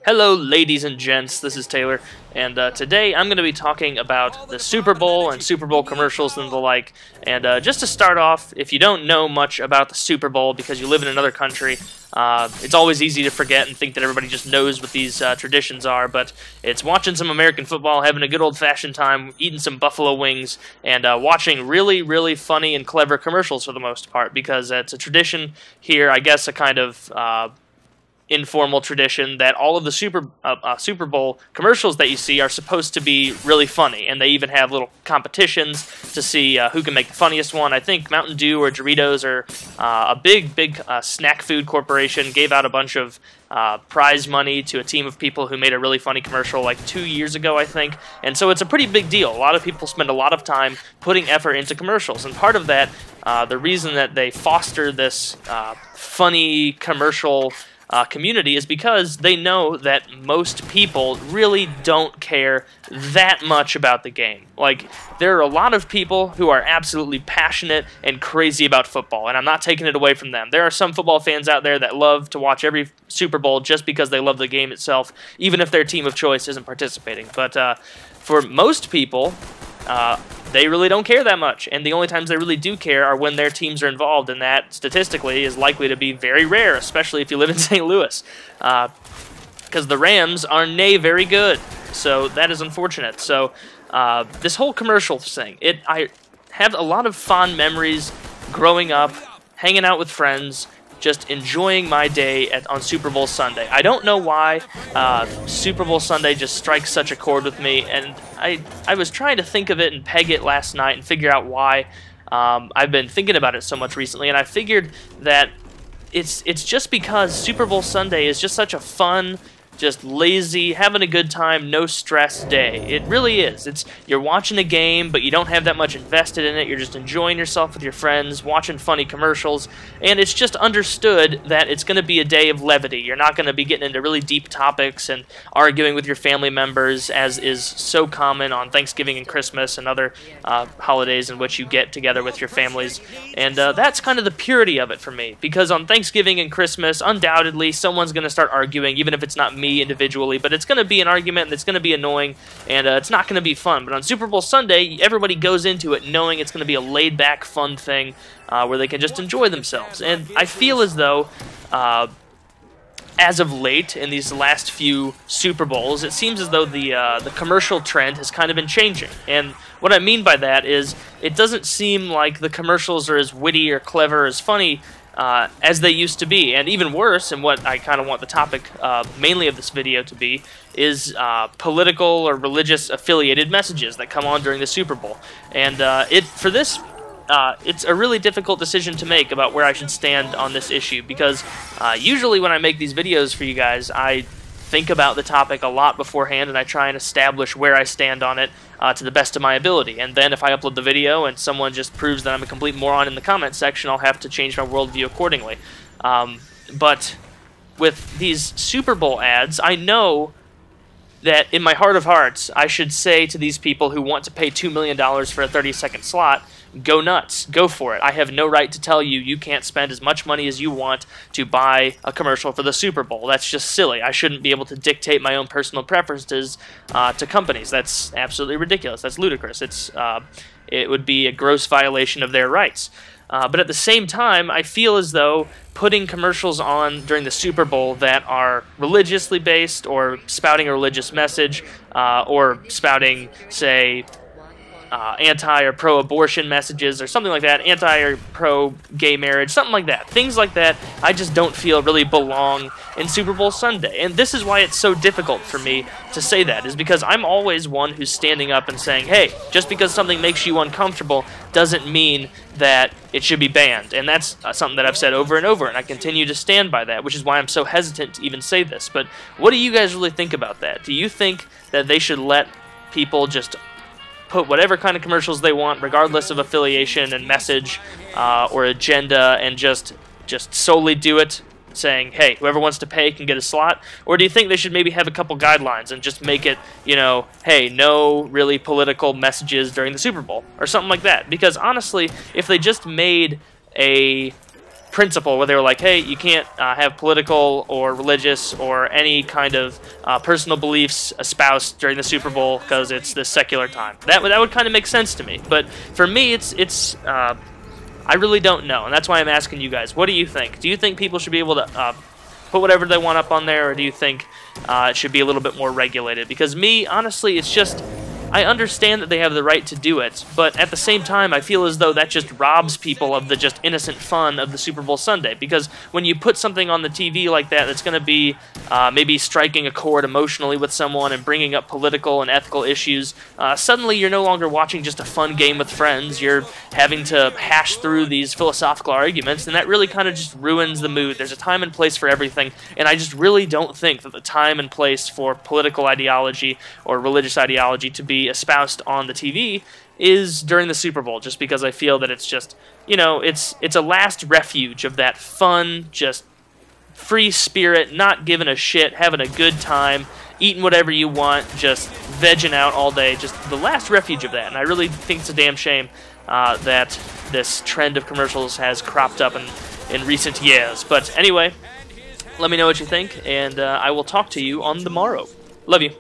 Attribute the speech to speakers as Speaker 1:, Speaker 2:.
Speaker 1: Hello, ladies and gents, this is Taylor, and today I'm going to be talking about the Super Bowl and Super Bowl commercials and the like. And just to start off, if you don't know much about the Super Bowl because you live in another country, it's always easy to forget and think that everybody just knows what these traditions are, but it's watching some American football, having a good old-fashioned time, eating some buffalo wings, and watching really, really funny and clever commercials for the most part, because it's a tradition here, I guess a kind of informal tradition that all of the Super Bowl commercials that you see are supposed to be really funny, and they even have little competitions to see who can make the funniest one. I think Mountain Dew or Doritos or a big snack food corporation gave out a bunch of prize money to a team of people who made a really funny commercial like 2 years ago, I think. And so it's a pretty big deal. A lot of people spend a lot of time putting effort into commercials, and part of that, the reason that they foster this funny commercial community is because they know that most people really don't care that much about the game. Like, there are a lot of people who are absolutely passionate and crazy about football, and I'm not taking it away from them. There are some football fans out there that love to watch every Super Bowl just because they love the game itself, even if their team of choice isn't participating. But for most people, they really don't care that much, and the only times they really do care are when their teams are involved, and that statistically is likely to be very rare, especially if you live in St. Louis, because the Rams are very good, so that is unfortunate. So this whole commercial thing, I have a lot of fond memories growing up, hanging out with friends, just enjoying my day on Super Bowl Sunday. I don't know why Super Bowl Sunday just strikes such a chord with me, and I was trying to think of it and peg it last night and figure out why. I've been thinking about it so much recently, and I figured that it's just because Super Bowl Sunday is just such a fun, just lazy, having a good time, no stress day. It really is. You're watching a game, but you don't have that much invested in it. You're just enjoying yourself with your friends, watching funny commercials, and it's just understood that it's going to be a day of levity. You're not going to be getting into really deep topics and arguing with your family members, as is so common on Thanksgiving and Christmas and other holidays in which you get together with your families. And that's kind of the purity of it for me, because on Thanksgiving and Christmas, undoubtedly, someone's going to start arguing, even if it's not me individually, but it's going to be an argument, and it's going to be annoying, and it's not going to be fun. But on Super Bowl Sunday, everybody goes into it knowing it's going to be a laid-back, fun thing where they can just enjoy themselves. And I feel as though, as of late, in these last few Super Bowls, it seems as though the commercial trend has kind of been changing. And what I mean by that is, it doesn't seem like the commercials are as witty or clever, as funny as they used to be. And even worse, and what I kind of want the topic mainly of this video to be, is political or religious affiliated messages that come on during the Super Bowl. And it's a really difficult decision to make about where I should stand on this issue, because usually when I make these videos for you guys, I think about the topic a lot beforehand, and I try and establish where I stand on it to the best of my ability. And then if I upload the video and someone just proves that I'm a complete moron in the comment section, I'll have to change my worldview accordingly. But with these Super Bowl ads, I know that in my heart of hearts, I should say to these people who want to pay $2 million for a 30-second slot, go nuts, go for it. I have no right to tell you you can't spend as much money as you want to buy a commercial for the Super Bowl. That's just silly. I shouldn't be able to dictate my own personal preferences to companies. That's absolutely ridiculous. That's ludicrous. It would be a gross violation of their rights. But at the same time, I feel as though putting commercials on during the Super Bowl that are religiously based, or spouting a religious message, or spouting, say, anti or pro-abortion messages or something like that, anti or pro-gay marriage, something like that. Things like that I just don't feel really belong in Super Bowl Sunday. And this is why it's so difficult for me to say that, is because I'm always one who's standing up and saying, hey, just because something makes you uncomfortable doesn't mean that it should be banned. And that's something that I've said over and over, and I continue to stand by that, which is why I'm so hesitant to even say this. But what do you guys really think about that? Do you think that they should let people just put whatever kind of commercials they want, regardless of affiliation and message or agenda, and just solely do it saying, hey, whoever wants to pay can get a slot? Or do you think they should maybe have a couple guidelines and just make it, you know, hey, no really political messages during the Super Bowl or something like that? Because honestly, if they just made a principle where they were like, hey, you can't have political or religious or any kind of personal beliefs espoused during the Super Bowl because it's this secular time. That would kind of make sense to me. But for me, it's I really don't know, and that's why I'm asking you guys. What do you think? Do you think people should be able to put whatever they want up on there, or do you think it should be a little bit more regulated? Because me, honestly, it's just, I understand that they have the right to do it, but at the same time, I feel as though that just robs people of the just innocent fun of the Super Bowl Sunday. Because when you put something on the TV like that that's going to be maybe striking a chord emotionally with someone and bringing up political and ethical issues, suddenly you're no longer watching just a fun game with friends. You're having to hash through these philosophical arguments, and that really kind of just ruins the mood. There's a time and place for everything, and I just really don't think that the time and place for political ideology or religious ideology to be espoused on the TV is during the Super Bowl, just because I feel that it's just, you know, it's a last refuge of that fun, just free spirit, not giving a shit, having a good time, eating whatever you want, just vegging out all day, just the last refuge of that. And I really think it's a damn shame that this trend of commercials has cropped up in recent years. But anyway, let me know what you think, and I will talk to you on the morrow. Love you.